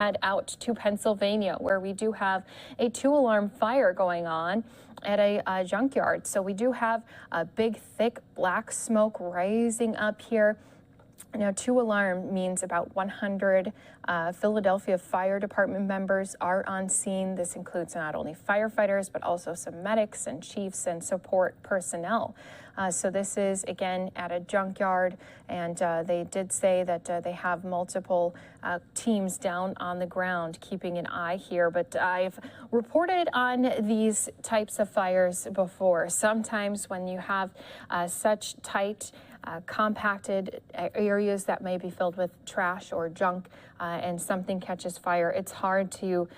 Head out to Pennsylvania, where we do have a 2-alarm fire going on at a junkyard. So we do have a big, thick black smoke rising up here. Now, 2-alarm means about 100 Philadelphia Fire Department members are on scene. This includes not only firefighters, but also some medics and chiefs and support personnel. So this is, again, at a junkyard, and they did say that they have multiple teams down on the ground keeping an eye here. But I've reported on these types of fires before. Sometimes when you have such tight compacted areas that may be filled with trash or junk and something catches fire, it's hard to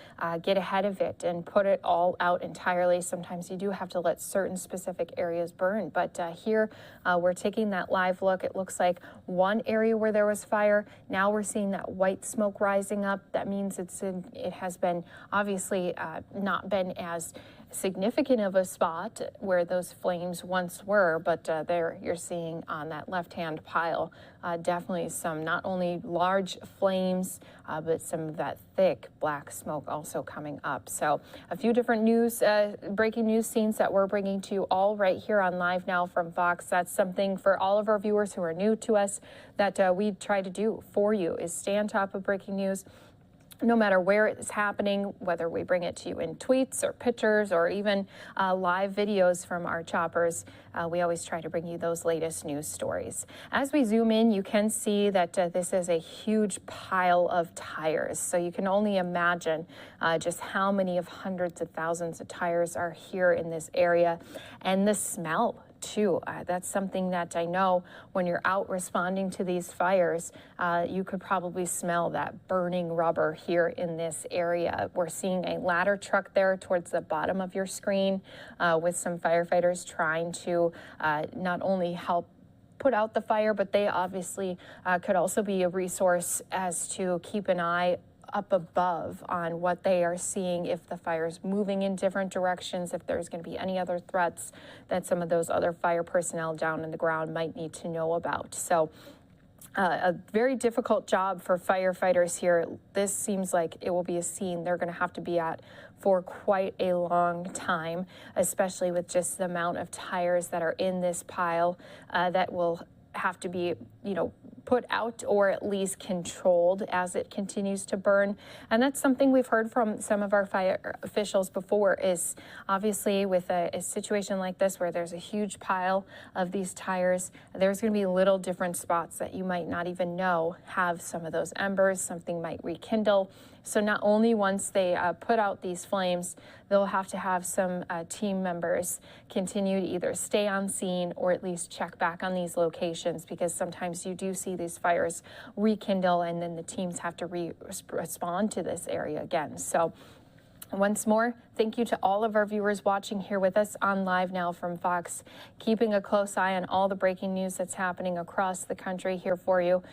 get ahead of it and put it all out entirely. Sometimes you do have to let certain specific areas burn, but here we're taking that live look. It looks like one area where there was fire. Now we're seeing that white smoke rising up. That means it has been obviously not been as significant of a spot where those flames once were, but there you're seeing on that left-hand pile definitely some not only large flames, but some of that thick black smoke also coming up. So a few different breaking news scenes that we're bringing to you all right here on Live Now from Fox. That's something for all of our viewers who are new to us that we try to do for you, is stay on top of breaking news. No matter where it is happening, whether we bring it to you in tweets or pictures or even live videos from our choppers, we always try to bring you those latest news stories. As we zoom in, you can see that this is a huge pile of tires. So you can only imagine just how many of hundreds of thousands of tires are here in this area, and the smell too. That's something that I know when you're out responding to these fires, you could probably smell that burning rubber here in this area. We're seeing a ladder truck there towards the bottom of your screen with some firefighters trying to not only help put out the fire, but they obviously could also be a resource as to keep an eye up above on what they are seeing, if the fire's moving in different directions, if there's going to be any other threats that some of those other fire personnel down in the ground might need to know about. So a very difficult job for firefighters here. This seems like it will be a scene they're going to have to be at for quite a long time, especially with just the amount of tires that are in this pile that will have to be, put out or at least controlled as it continues to burn. And that's something we've heard from some of our fire officials before, is obviously with a situation like this where there's a huge pile of these tires, there's going to be little different spots that you might not even know have some of those embers. Something might rekindle. So not only once they put out these flames, they'll have to have some team members continue to either stay on scene or at least check back on these locations, because sometimes you do see these fires rekindle and then the teams have to respond to this area again. So once more, thank you to all of our viewers watching here with us on Live Now from Fox, keeping a close eye on all the breaking news that's happening across the country here for you.